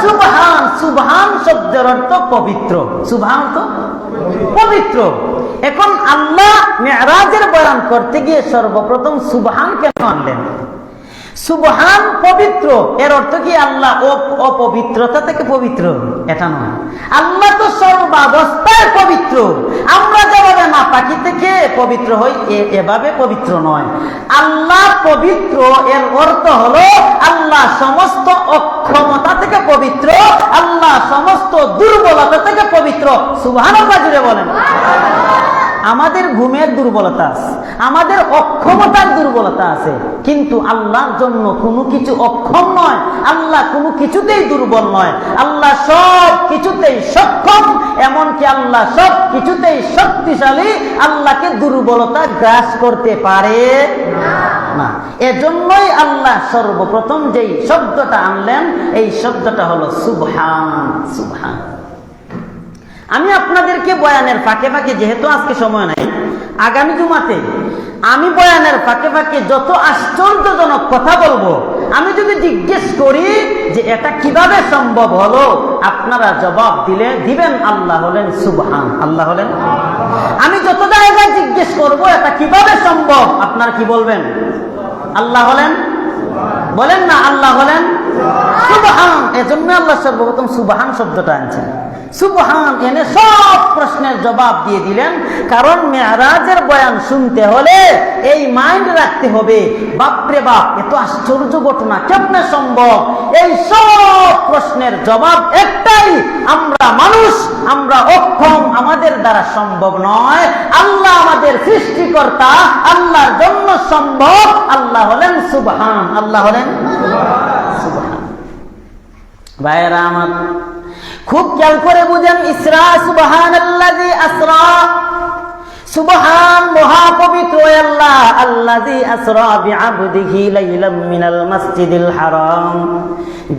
সুবহান। সুবহান শব্দের অর্থ পবিত্র। সুবহান তো পবিত্র। এখন আল্লাহ মেরাজের বয়ান করতে গিয়ে সর্বপ্রথম সুবহান কেন আনলেন? সুবহান পবিত্র, এর অর্থ কি আল্লাহ অপবিত্রতা থেকে পবিত্র? এটা নয়। আল্লাহ তো সর্বাবস্থায় পবিত্র। আমরা যেভাবে নাপাকি থেকে পবিত্র হই এভাবে পবিত্র নয়। আল্লাহ পবিত্র, এর অর্থ হলো আল্লাহ সমস্ত অক্ষমতা থেকে পবিত্র, আল্লাহ সমস্ত দুর্বলতা থেকে পবিত্র। সুবহানাল্লাহ জুড়ে বলেন। আমাদের ঘুমের দুর্বলতা আছে, আমাদের অক্ষমতার দুর্বলতা আছে, কিন্তু আল্লাহর জন্য কোনো কিছু অক্ষম নয়। আল্লাহ কোনো কিছুতেই দুর্বল নয়। আল্লাহ সব কিছুতেই সক্ষম, এমনকি আল্লাহ সব কিছুতেই শক্তিশালী। আল্লাহকে দুর্বলতা গ্রাস করতে পারে না। এজন্যই আল্লাহ সর্বপ্রথম যেই শব্দটা আনলেন এই শব্দটা হলো সুবহান। সুবহান। আমি আপনাদেরকে বয়ানের ফাঁকে ফাঁকে, যেহেতু আজকে সময় নাই, আগামী জুমাতে আমি বয়ানের ফাঁকে ফাঁকে যত আশ্চর্যজনক কথা বলবো, আমি যদি জিজ্ঞেস করি যে এটা কিভাবে সম্ভব হলো, আপনারা জবাব দিবেন আল্লাহ হলেন সুবহান। আল্লাহ হলেন। আমি যত জায়গায় জিজ্ঞেস করব এটা কিভাবে সম্ভব, আপনারা কি বলবেন? আল্লাহ হলেন। বলেন না আল্লাহ হলেন সুবহান। এজন্য আল্লাহ সর্বপ্রথম সুবহান শব্দটা আনছেন। সুবহান এনে সব প্রশ্নের জবাব দিয়ে দিলেন। কারণ মেরাজের বয়ান শুনতে হলে এই মাইন্ড রাখতে হবে, বাপরে বাপ এত আশ্চর্য ঘটনা কেমনে সম্ভব? এই সব প্রশ্নের জবাব একটাই, আমরা মানুষ, আমরা অক্ষম, আমাদের দ্বারা সম্ভব নয়। আল্লাহ আমাদের সৃষ্টিকর্তা, আল্লাহর জন্য সম্ভব। আল্লাহ হলেন সুবহান। আল্লাহ হলেন সুবহান। ভাইয়েরা আমার, খুব খেয়াল করে বুঝেন, ইসরা সুবহানাল্লাযী আসরা, সুবহান মহাপবিত্র আল্লাহ, আল্লাযী আসরা বিআবদিহি লাইলাম মিনাল মাসজিদিল হারাম,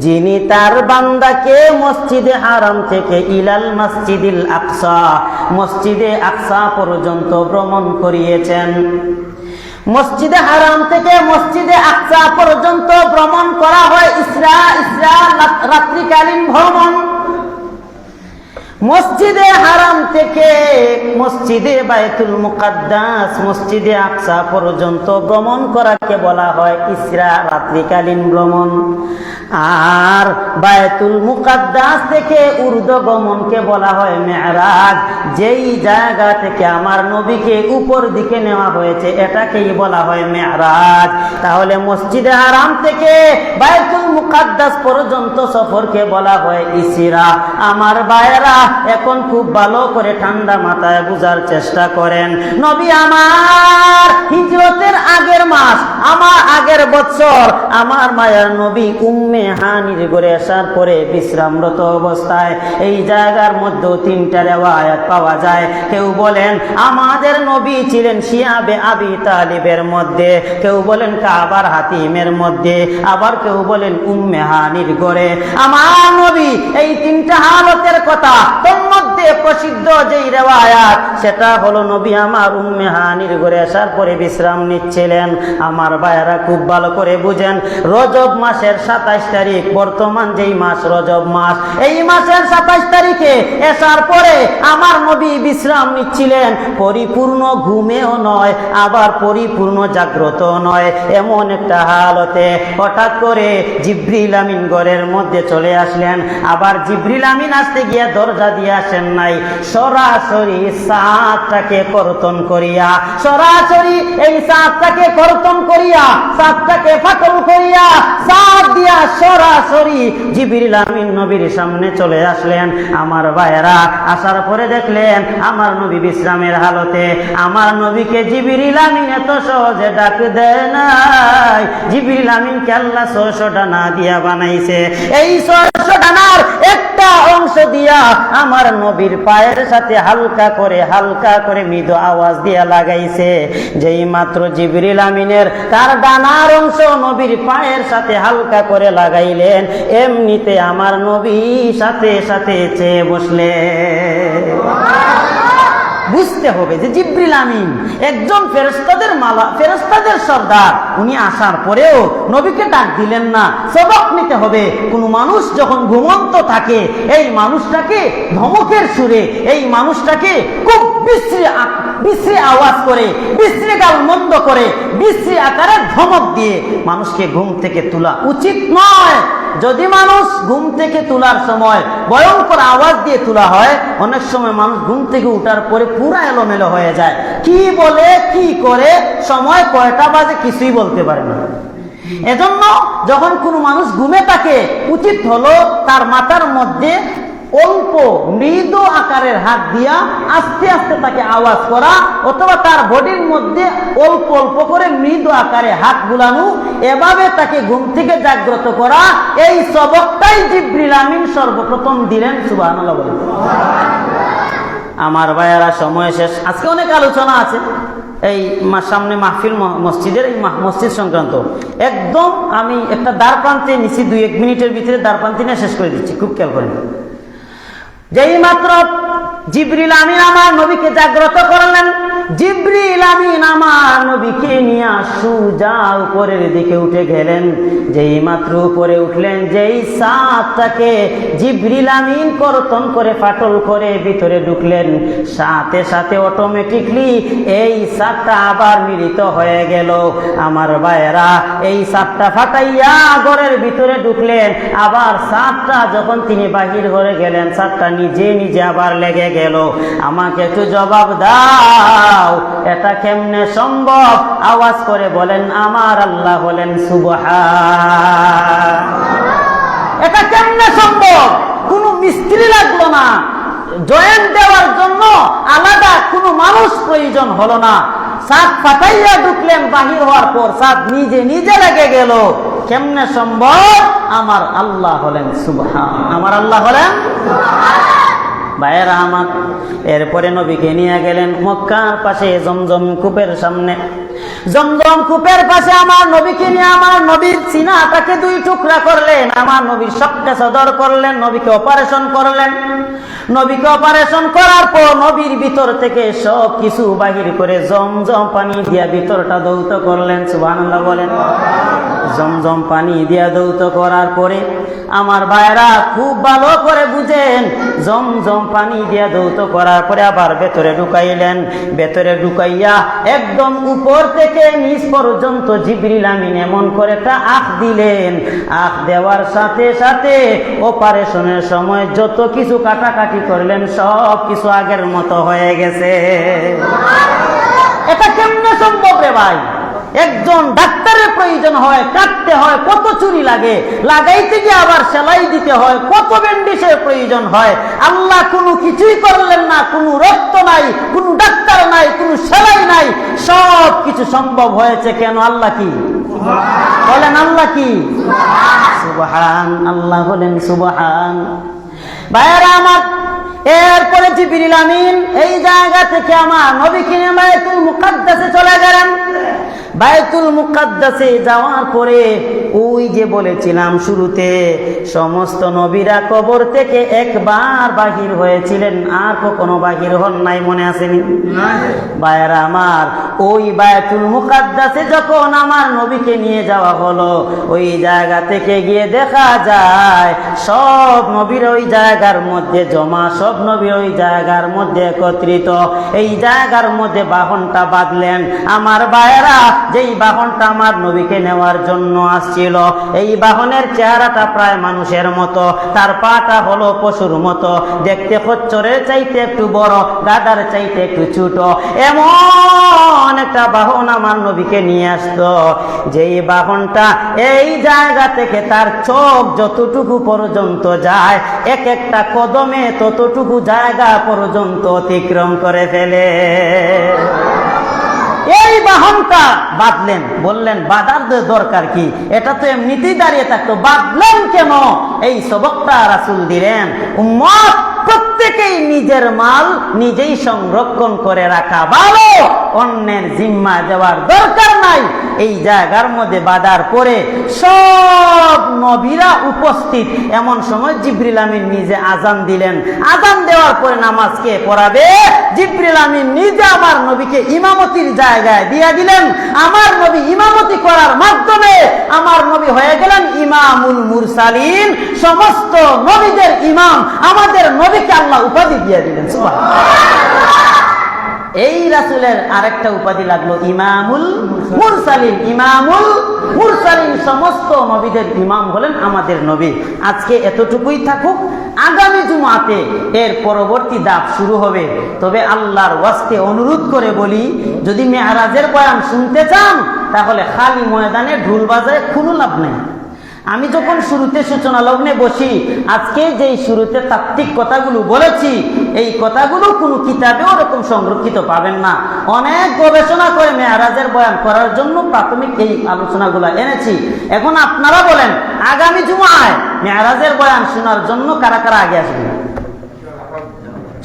যিনি তার বান্দাকে মসজিদে হারাম থেকে ইলাল মাসজিদিল আকসা, মসজিদে আকসা পর্যন্ত ভ্রমণ করিয়েছেন। মসজিদে হারাম থেকে মসজিদে আকসা পর্যন্ত ভ্রমণ করা হয় ইসরা রাত্রিকালীন ভ্রমণ। মসজিদে হারাম থেকে মসজিদে বায়তুল মুকাদ্দাস, মসজিদে আকসা পর্যন্ত ভ্রমণ করাকে বলা হয় ইসরা, রাত্রিকালীন ভ্রমণ। আর বায়তুল মুকাদ্দাস থেকে ঊর্ধ্বগমনকে বলা হয় মেরাজ। যেই জায়গা থেকে আমার নবীকে উপর দিকে নেওয়া হয়েছে এটাকেই বলা হয় মেরাজ। তাহলে মসজিদে হারাম থেকে বায়তুল মুকাদ্দাস পর্যন্ত সফরকে বলা হয় ইসরা। আমার ভাইয়েরা, এখন খুব ভালো করে ঠান্ডা মাথায় বুঝার চেষ্টা করেন, নবী আমার হিজরতের আগের মাস, আমার আগের বছর, আমার মায়ের নবী উম্মে হানির ঘরে আসার পরে বিশ্রামরত অবস্থায় এই জায়গার মধ্যে তিনটা রিওয়ায়াত পাওয়া যায়। কেউ বলেন আমাদের নবী ছিলেন শিয়াবে আবি তালিবের মধ্যে, কেউ বলেন কাবার হাতিমের মধ্যে, আবার কেউ বলেন উম্মে হানির ঘরে। আমার নবী এই তিনটা হালতের কথা মধ্যে প্রসিদ্ধ যেই রিওয়ায়াত, সেটা হলো নবী আমার উম্মে হানির ঘরে আসার পরে বিশ্রাম নিচ্ছিলেন। আমার ভাইয়েরা খুব ভালো করে বুঝেন, রজব মাসের 27 তারিখ, বর্তমান যেই মাস রজব মাস, এই মাসের 27 তারিখে আসার পরে আমার নবী বিশ্রাম নিচ্ছিলেন। পরিপূর্ণ ঘুমেও নয়, আবার পরিপূর্ণ জাগ্রত নয়, এমন একটা হালতে হঠাৎ করে জিবরিল আমিন ঘরের মধ্যে চলে আসলেন। আবার জিবরিল আমিন আসতে গিয়ে দরজা দিয়ে আসেন নাই, সরাসরি চাঁদটাকে কর্তন করিয়া, সরাসরি এই চাঁদটাকে কর্তন করিয়া, চাঁদটাকে ফাটল করিয়া, চাঁদ দিয়া সরাসরি জিবরিল আমিন নবীর সামনে চলে আসলেন। আমার ভাইয়েরা, আসার পরে দেখলেন আমার নবী বিশ্রামের হালতে। আমার নবীকে জিবরিল আমিন এত সহজে ডাক দেয় নাই। জিবরিল আমিনকে আল্লাহ 600 ডানা দিয়া বানাইছে। এই 600 ডানার একটা অংশ দিয়া আমার নবীর পায়ের সাথে হালকা করে মৃদু আওয়াজ দিয়া লাগাইছে। যেই মাত্র জিবরিল আমিনের তার ডানার অংশ নবীর পায়ের সাথে হালকা করে লাগাইলেন, এমনিতে আমার নবী সাথে সাথে চেয়ে বসলেন। বুঝতে হবে যে জিবরিল আমিন একজন ফেরেশতাদের মালা, ফেরেশতাদের সর্দার, উনি আসার পরেও নবীকে ডাক দিলেন না। সবক নিতে হবে, কোন মানুষ যখন ঘুমন্ত থাকে এই মানুষটাকে ধমকের সুরে, এই মানুষটাকে খুব বিশ্রী আওয়াজ করে, বিশ্রী গাল মন্দ করে, বিশ্রী আকারে ধমক দিয়ে মানুষকে ঘুম থেকে তোলা উচিত নয়। যদি মানুষ ঘুম থেকে তোলার সময় ভয়ঙ্কর আওয়াজ দিয়ে তোলা হয়, অনেক সময় মানুষ ঘুম থেকে উঠার পরে পুরা এলোমেলো হয়ে যায়, কি বলে কি করে, সময় কয়টা বাজে কিছুই বলতে পারে না। এজন্য যখন কোনো মানুষ ঘুমে থাকে, উচিত হলো তার মাথার মধ্যে অল্প মৃদু আকারের হাত দিয়া আস্তে আস্তে তাকে আওয়াজ করা, অথবা তার বডির মধ্যে অল্প অল্প করে মৃদু আকারে হাত বুলানো, এভাবে তাকে ঘুম থেকে জাগ্রত করা। এই সবকটাই জিবরিল আমিন সর্বপ্রথম দিলেন। সুবহানাল্লাহ বলেন। আমার ভাইয়ারা, সময় শেষ। আজকে অনেক আলোচনা আছে এই সামনে মাহফিল, মসজিদের এই মসজিদ সংক্রান্ত। একদম আমি একটা দ্বার প্রান্তে নিচ্ছি, 2-1 মিনিটের ভিতরে দ্বার প্রান্তে নিয়ে শেষ করে দিচ্ছি, খুব খেয়াল করেন। যেই মাত্র জিবরিল আমিন আমার নবীকে জাগ্রত করলেন, জিবরিল আমিন আমার নবীকে নিয়ে সোজা উপরের দিকে উঠে গেলেন। যেই মাত্র উপরে উঠলেন, যেই চাঁদটাকে জিবরিল আমিন কর্তন করে ফাটল করে ভিতরে ঢুকলেন, সাথে সাথে অটোমেটিকলি এই চাঁদটা আবার মিলিত হয়ে গেল। আমার ভাইয়েরা, এই চাঁদটা ফাটাইয়া ঘরের ভিতরে ঢুকলেন, আবার চাঁদটা যখন তিনি বাহির ঘরে গেলেন, চাঁদটা নিজে নিজে আবার লেগে গেল। আমাকে একটু জবাব দাও, এটা কেমনে সম্ভব? আওয়াজ করে বলেন আমার আল্লাহ বলেন সুবহান। এটা কেমনে সম্ভব? কোন মিস্ত্রি লাগলো না, জয়েন্ট দেওয়ার জন্য আলাদা কোনো মানুষ প্রয়োজন হলো না। চাঁদ ফাটাইয়া ঢুকলেন, বাহির হওয়ার পর চাঁদ নিজে নিজে লেগে গেল। কেমনে সম্ভব? আমার আল্লাহ হলেন সুবহান, আমার আল্লাহ হলেন ভাইয়েরা আমার, এরপরে নবীকে নিয়ে গেলেন মক্কার পাশে জমজম কূপের সামনে। জমজম কূপের পাশে আমার নবীকে নিয়ে আমার নবীর সিনাটাকে 2 টুকরা করলেন, আমার নবীর সবটা সদর করলেন, নবীকে অপারেশন করলেন। নবীকে অপারেশন করার পর নবীর ভিতর থেকে সব কিছু বাহির করে জমজম পানি দিয়া ভিতরটা দৌত করলেন। সুবহানাল্লাহ বলেন। জমজম পানি দিয়া দৌত করার পরে আমার ভাইরা খুব ভালো করে বুঝেন, জমজম পানি দিয়া দৌত করার পরে আবার ভেতরে ঢুকাইলেন। ভেতরে ঢুকাইয়া একদম উপর থেকে নিচ পর্যন্ত জিবরিল আমিন এমন করে একটা আখ দিলেন। আখ দেওয়ার সাথে সাথে অপারেশনের সময় যত কিছু কাটাকাটি করলেন সব কিছু আগের মতো হয়ে গেছে। এটা কেমনে সম্ভব রে ভাই? একজন ডাক্তারের প্রয়োজন হয়, কাটতে হয়, কত চুরি লাগে, লাগাইতে গিয়ে আবার সেলাই দিতে হয়, কত ব্যান্ডেজের প্রয়োজন হয়। আল্লাহ কোনো কিছুই করলেন না, কোনো রক্ত নাই, কোনো ডাক্তার নাই, কোনো সেলাই নাই, সব কিছু সম্ভব হয়েছে কেন? আল্লাহ কি বলেন? আল্লাহ কি? সুবহান আল্লাহ বলেন। সুবহান। ভাইয়েরা আমার, এরপরে জিবরিল আমিন এই জায়গা থেকে আমার নবীকে নিয়ে বাইতুল মুকাদ্দাসে চলে গেলেন। বাইতুল মুকাদ্দাসে যাওয়ার পরে ওই যে বলেছিলাম শুরুতে, সমস্ত নবীরা কবর থেকে একবার বাহির হয়েছিলেন, আর কখনো বাহির হন নাই, মনে আসেনি? ভাইয়েরা আমার, ওই বাইতুল মুকাদ্দাসে যখন আমার নবীকে নিয়ে যাওয়া হলো, ওই জায়গা থেকে গিয়ে দেখা যায় সব নবীর ওই জায়গার মধ্যে জমা, সব নবীর ওই জায়গার মধ্যে একত্রিত। এই জায়গার মধ্যে বাহনটা বাঁধলেন। আমার ভাইয়েরা, যেই বাহনটা আমার নবীকে নেওয়ার জন্য আসছিল, এই বাহনের চেহারাটা প্রায় মানুষের মতো, তার পাটা হলো পশুর মতো, দেখতে খচ্চরের চাইতে একটু বড়, গাধার চাইতে একটু ছোট, এমন একটা বাহন আমার নবীকে নিয়ে আসতো। যেই বাহনটা এই জায়গা থেকে তার চোখ যতটুকু পর্যন্ত যায়, এক একটা কদমে ততটুকু জায়গা পর্যন্ত অতিক্রম করে ফেলে। এই বাহনটা বাঁধলেন, বললেন বাঁধার দরকার কি, এটা তো এমনিতেই দাঁড়িয়ে থাকতো, বাঁধলেন কেন? এই সবকটা রাসূল দিলেন, উম্মত প্রত্যেকেই নিজের মাল নিজেই সংরক্ষণ করে রাখা ভালো, অন্যের জিম্মা দেওয়ার দরকার নাই। এই জায়গার মধ্যে বাঁধার পরে সব নবীরা উপস্থিত। এমন সময় জিবরিল আমিন নিজে আজান দিলেন। আজান দেওয়ার পরে নামাজ কে পড়াবে? জিবরিল আমিন নিজে আমার নবীকে ইমামতির জায়গায় দিয়ে দিলেন। আমার নবী ইমামতি করার মাধ্যমে আমার নবী হয়ে গেলেন ইমামুল মুরসালিন, সমস্ত নবীদের ইমাম। আমাদের নবীকে আল্লাহ উপাধি দিয়ে দিলেন। সুবহানাল্লাহ। এই রাসূলের আরেকটা উপাধি লাগলো ইমামুল মুরসালিন। ইমামুল মুরসালিন, সমস্ত নবীদের ইমাম হলেন আমাদের নবী। আজকে এতটুকুই থাকুক, আগামী জুমাতে এর পরবর্তী ধাপ শুরু হবে। তবে আল্লাহর ওয়াস্তে অনুরোধ করে বলি, যদি মেরাজের বয়ান শুনতে চান তাহলে খালি ময়দানে ঢোল বাজায় কোনো লাভ নেই। আমি যখন শুরুতে সূচনা লগ্নে বসি, আজকে যেই শুরুতে তাত্ত্বিক কথাগুলো বলেছি, এই কথাগুলো কোনো কিতাবে ওরকম সংরক্ষিত পাবেন না। অনেক গবেষণা করে মেরাজের বয়ান করার জন্য প্রাথমিক এই আলোচনাগুলো এনেছি। এখন আপনারা বলেন, আগামী জুমায় মেরাজের বয়ান শোনার জন্য কারা কারা আগে আসবেন?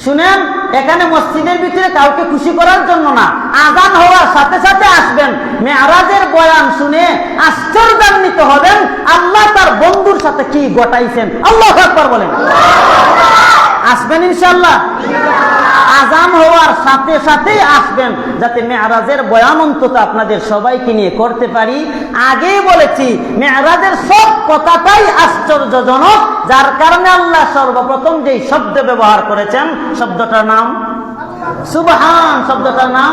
শুনেন, এখানে মসজিদের ভিতরে কাউকে খুশি করার জন্য না, আজান হওয়ার সাথে সাথে আসবেন। মেরাজের বয়ান শুনে আশ্চর্যান্বিত হবেন, আল্লাহ তার বন্ধুর সাথে কি ঘটাইছেন। আল্লাহু আকবার বলেন। আসবেন ইনশাআল্লাহ। আজান হওয়ার সাথে সাথেই আসবেন, যাতে মেরাজের বয়ান অন্তত আপনাদের সবাইকে নিয়ে করতে পারি। আগেই বলেছি, মেরাজের সব কথাটাই আশ্চর্যজনক, যার কারণে আল্লাহ সর্বপ্রথম যেই শব্দ ব্যবহার করেছেন, শব্দটার নাম সুবহান। শব্দটার নাম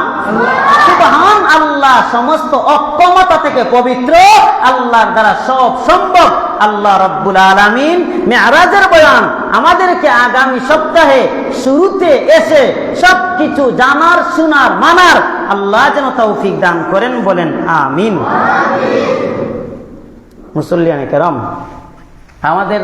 সুবহান। আল্লাহ সমস্ত অক্ষমতা থেকে পবিত্র, আল্লাহর দ্বারা সব সম্ভব। আল্লাহ রাব্বুল আলামিন মেরাজের বয়ান আমাদেরকে আগামী সপ্তাহে শুরুতে এসে সবকিছু জানার, শোনার, মানার আল্লাহ যেন তৌফিক দান করেন, বলেন আমিন। মুসল্লিয়ানে কেরাম, আমাদের